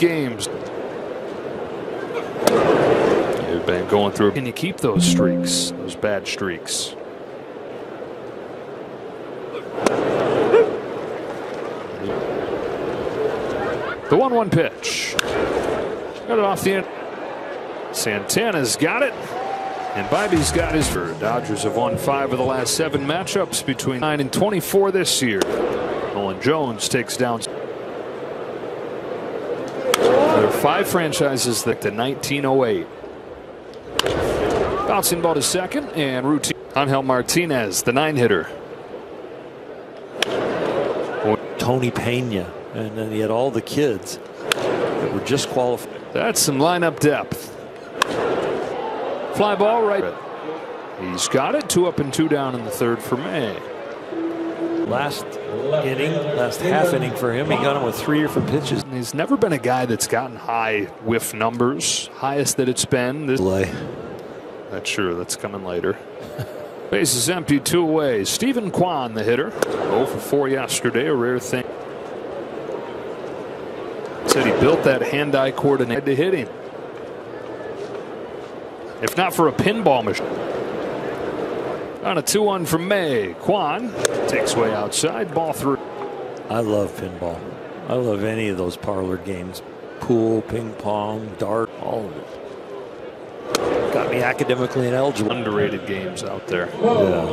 games. They've been going through. Can you keep those streaks, those bad streaks? The 1-1 pitch. Got it off the end. Santana's got it. And Bibby's got his. Dodgers have won 5 of the last 7 matchups between 9 and 24 this year. Nolan Jones takes down. There are 5 franchises that to 1908. Bouncing ball to second and routine. Angel Martinez, the 9-hitter. Tony Pena, and then he had all the kids that were just qualified. That's some lineup depth. Fly ball right. He's got it. 2 up and 2 down in the 3rd for May. Last half inning for him, he got him with 3 different pitches. And he's never been a guy that's gotten high whiff numbers. Highest that it's been. This That's sure that's coming later. Base is empty, 2 away. Stephen Kwan, the hitter. 0 for 4 yesterday, a rare thing. Said he built that hand-eye coordinate to hit him. If not for a pinball machine. On a 2-1 from May. Kwan takes way outside, ball through. I love pinball. I love any of those parlor games. Pool, ping pong, dart, all of it. Got me academically ineligible. Underrated games out there. Yeah.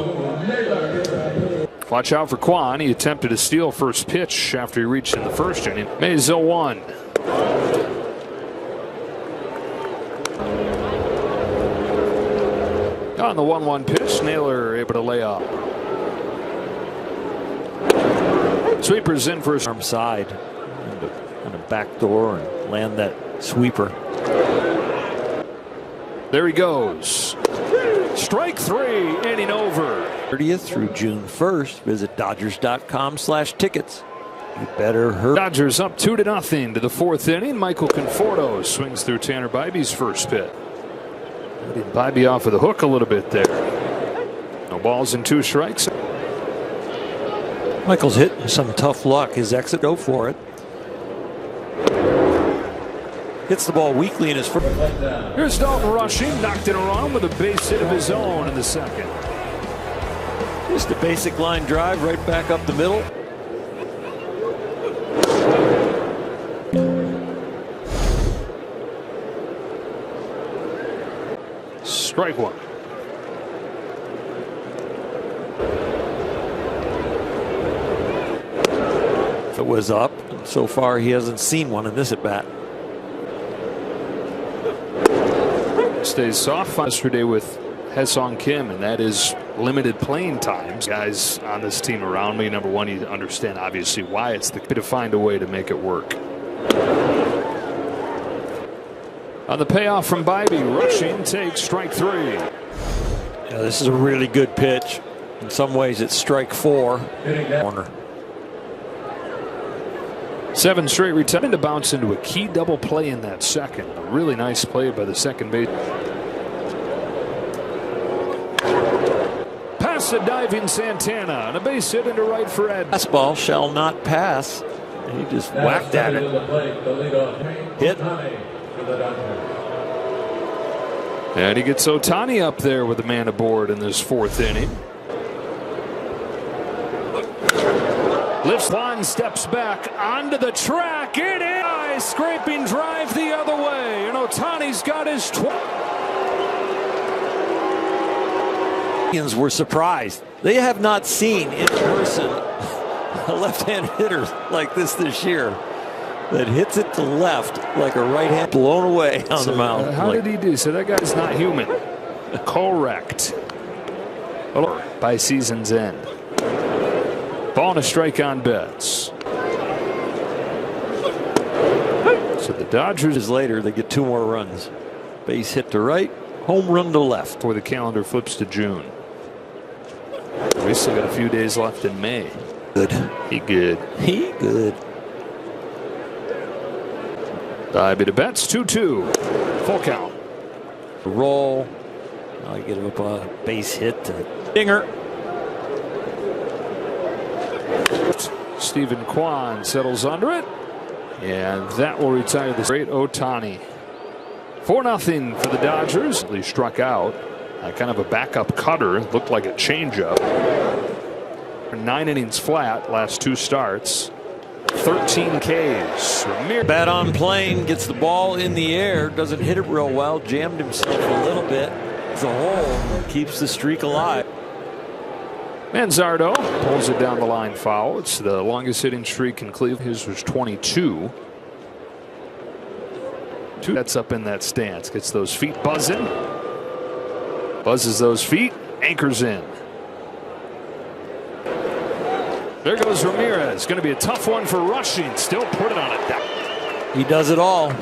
Watch out for Kwan. He attempted to steal first pitch after he reached in the 1st inning. May's 0-1. On the 1-1 pitch, Naylor able to lay off. Sweeper's in for his arm side and a back door and land that sweeper. There he goes. Strike 3, inning over. 30th through June 1st. Visit Dodgers.com/tickets. You better hurry. Dodgers up 2-0 to the 4th inning. Michael Conforto swings through Tanner Bibby's first pitch. Bibby off of the hook a little bit there. No balls and 2 strikes. Michael's hitting some tough luck. His exit, go for it. Hits the ball weakly in his first. Here's Dalton rushing, knocked it around with a base hit of his own in the 2nd. Just a basic line drive right back up the middle. Strike 1. If it was up, so far he hasn't seen one in this at bat. Stays soft yesterday with Haesung Kim, and that is limited playing times. Guys on this team around me, number one, you understand obviously why it's the key to find a way to make it work. On the payoff from Bibby, rushing takes strike 3. Yeah, this is a really good pitch. In some ways, it's strike 4. Corner. 7 straight returning to bounce into a key double play in that 2nd. A really nice play by the second base. Past the diving Santana and a base hit into right for Ed. Fastball shall not pass. And he just whacked at it. Hit. And he gets Ohtani up there with a man aboard in this 4th inning. Lifts one, steps back onto the track. It is scraping drive the other way, and Ohtani's got his 12. Were surprised. They have not seen in person a left-hand hitter like this year that hits it to left like a right hand blown away on the mound. How did he do? So that guy's not human. Correct. By season's end. Ball and a strike on Betts. So the Dodgers later, they get 2 more runs. Base hit to right, home run to left. Before the calendar flips to June. We still got a few days left in May. Good. He good. He good. Bibby to Betts, 2-2. Full count. Roll. I get him up a base hit to Dinger. Stephen Kwan settles under it. And that will retire the great Ohtani. 4-0 for the Dodgers. He struck out. Kind of a backup cutter. Looked like a changeup. 9 innings flat last 2 starts. 13 Ks. Bat on plane, gets the ball in the air, doesn't hit it real well, jammed himself a little bit. It's a hole, keeps the streak alive. Manzardo pulls it down the line foul. It's the longest hitting streak in Cleveland. His was 22. That's up in that stance. Gets those feet buzzing. Buzzes those feet. Anchors in. There goes Ramirez. Going to be a tough one for rushing. Still put it on it. He does it all.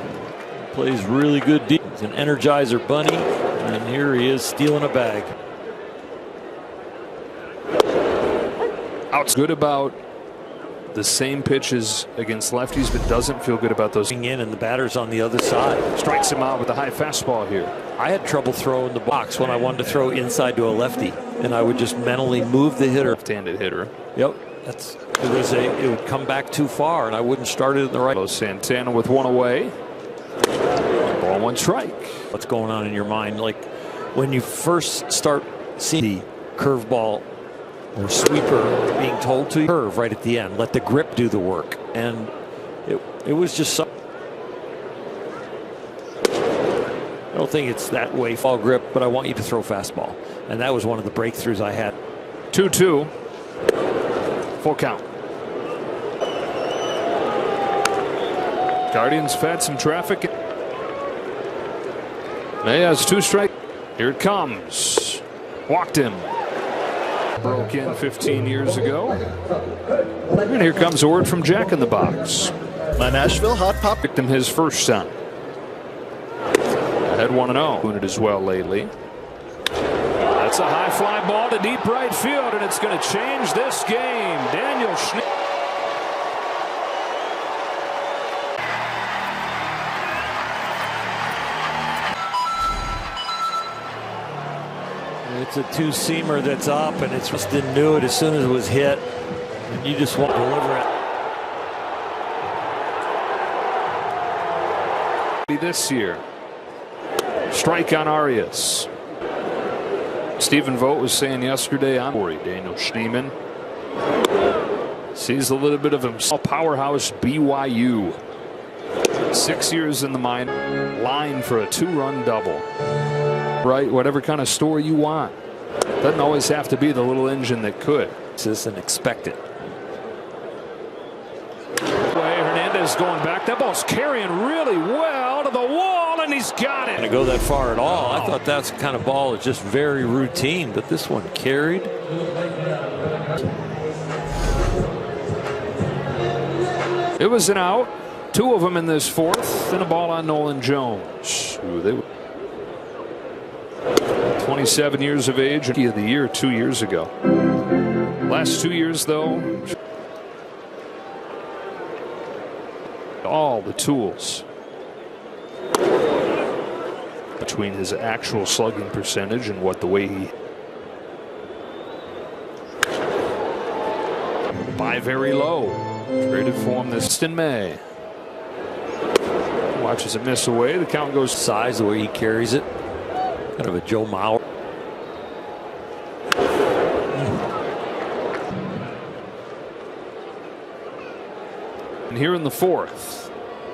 Plays really good deep. He's an energizer bunny. And here he is stealing a bag. Out's good about the same pitches against lefties, but doesn't feel good about those. In and the batter's on the other side. Strikes him out with a high fastball here. I had trouble throwing the box when I wanted to throw inside to a lefty, and I would just mentally move the hitter. Left-handed hitter. Yep. It would come back too far, and I wouldn't start it in the right. Santana with 1 away. Ball 1 strike. What's going on in your mind? Like when you first start seeing the curveball or sweeper being told to curve right at the end, let the grip do the work, and it was just so. I don't think it's that way, fall grip, but I want you to throw fastball, and that was one of the breakthroughs I had. 2-2. Full count. Guardians fed some traffic. May has 2 strikes. Here it comes. Walked him. Broke in 15 years ago. And here comes a word from Jack in the box. My Nashville Hot Pop picked him his first son. Ahead 1-0. Doing it as well lately. That's a high fly ball to deep right field, and it's going to change this game. Daniel Schneemann. It's a 2-seamer that's up, and it's just didn't do it as soon as it was hit. And you just want to deliver it. This year. Strike on Arias. Stephen Vogt was saying yesterday on Daniel Schneemann sees a little bit of himself. Powerhouse BYU. 6 years in the minor. Line for a 2-run double. Right, whatever kind of story you want. Doesn't always have to be the little engine that could. This and expect it. Hernandez going back. That ball's carrying really well to the wall, and he's got it. Going to go that far at all. I thought that's the kind of ball that's just very routine, but this one carried. It was an out. 2 of them in this 4th, and a ball on Nolan Jones. Ooh, they were 27 years of age, Rookie of the Year 2 years ago. Last 2 years, though, all the tools between his actual slugging percentage and what the way he by very low. Traded for him this in May. Watches it miss away. The count goes size the way he carries it. Kind of a Joe Mauer. And here in the 4th,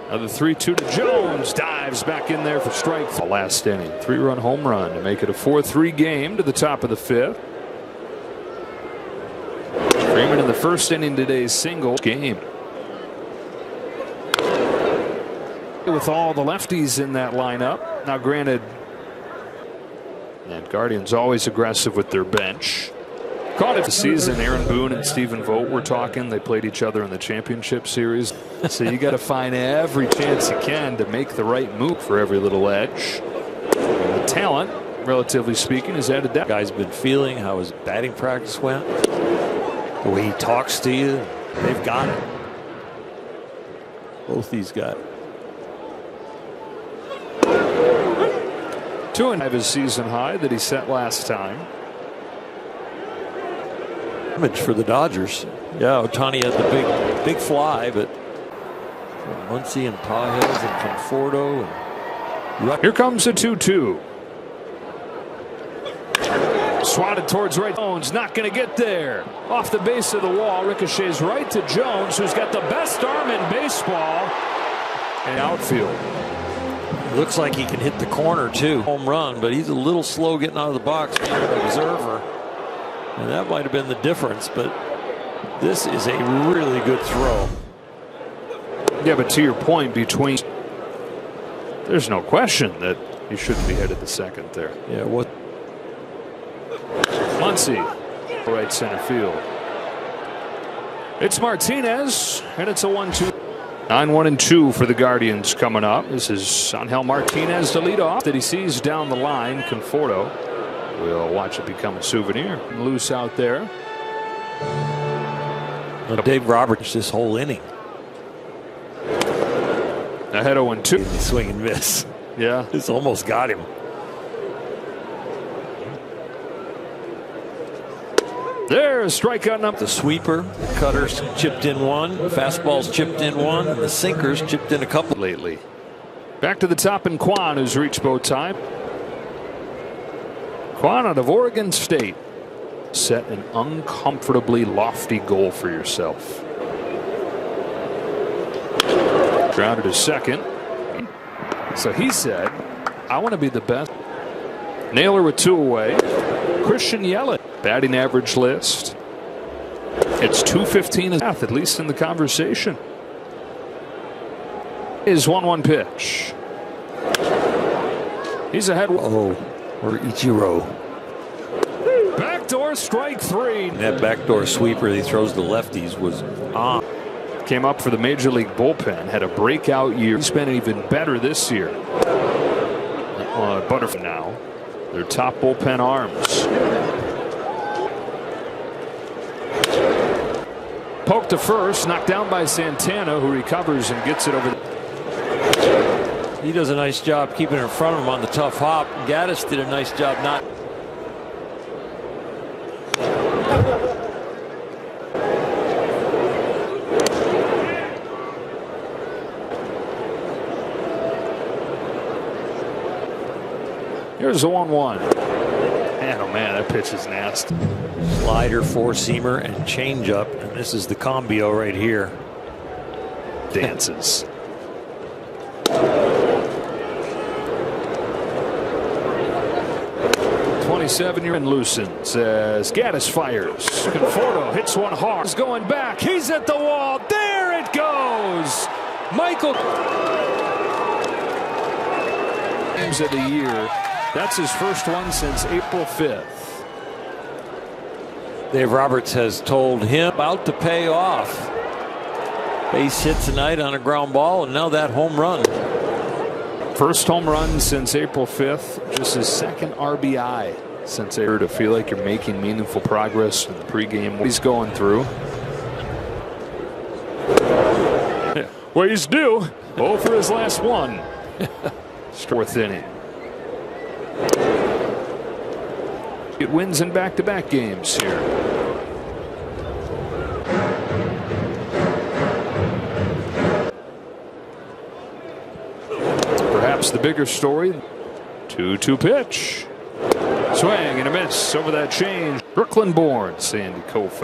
another 3-2 to Jones. Dives back in there for strike. The last inning, 3-run home run to make it a 4-3 game to the top of the 5th. Freeman in the first inning today's single game. With all the lefties in that lineup. Now granted, and Guardians always aggressive with their bench. Caught it the season. Aaron Boone and Stephen Vogt were talking. They played each other in the championship series. So you got to find every chance you can to make the right move for every little edge. And the talent, relatively speaking, is added depth. Guy's been feeling how his batting practice went. The way he talks to you, they've got it. Both these guys. 2-5 his season high that he set last time. Image for the Dodgers. Yeah, Ohtani had the big fly, but Muncy and Pajes and Conforto. And here comes a 2-2. Swatted towards right. Jones not going to get there. Off the base of the wall. Ricochets right to Jones, who's got the best arm in baseball. And outfield. Looks like he can hit the corner too. Home run, but he's a little slow getting out of the box. Being an observer. And that might have been the difference, but this is a really good throw. Yeah, but to your point, between there's no question that he shouldn't be headed to second there. Yeah, what? Muncy, right center field. It's Martinez, and it's a 1-2. 9-1-2 for the Guardians coming up. This is Angel Martinez to lead off that he sees down the line. Conforto. We'll watch it become a souvenir. Loose out there. Well, Dave Roberts this whole inning. Ahead 0-2. Swing and miss. Yeah. This almost got him. There's strikeout number. The sweeper, the cutters chipped in one, fastballs chipped in one, and the sinkers chipped in a couple. Lately. Back to the top in Kwan, who's reached both time. Kwan out of Oregon State. Set an uncomfortably lofty goal for yourself. Grounded to second. So he said, I want to be the best. Naylor with 2 away. Christian Yelich. Batting average list. It's 215 at least in the conversation. Is 1-1 pitch. He's ahead. Oh, or Ichiro. Backdoor strike 3. And that backdoor sweeper he throws to lefties was on. Came up for the Major League bullpen. Had a breakout year. He's been even better this year. Butterfly now. Their top bullpen arms. Poked to first, knocked down by Santana, who recovers and gets it over. He does a nice job keeping in front of him on the tough hop. Gaddis did a nice job not. Here's a 1-1. Man, oh man, that pitch is nasty. Slider, four-seamer, and changeup, and this is the combio right here. Dances. '27-year and loosens as Gaddis fires. Conforto hits one hard. He's going back. He's at the wall. There it goes. Michael. Games of the year. That's his first one since April 5th. Dave Roberts has told him about to pay off. Base hit tonight on a ground ball, and now that home run. First home run since April 5th. Just his second RBI since April. To feel like you're making meaningful progress in the pregame. What he's going through. Ways due. Oh, for his last one. Fourth inning. It wins in back-to-back games here. Perhaps the bigger story. 2-2 pitch. Swing and a miss over that change. Brooklyn-born Sandy Koufax.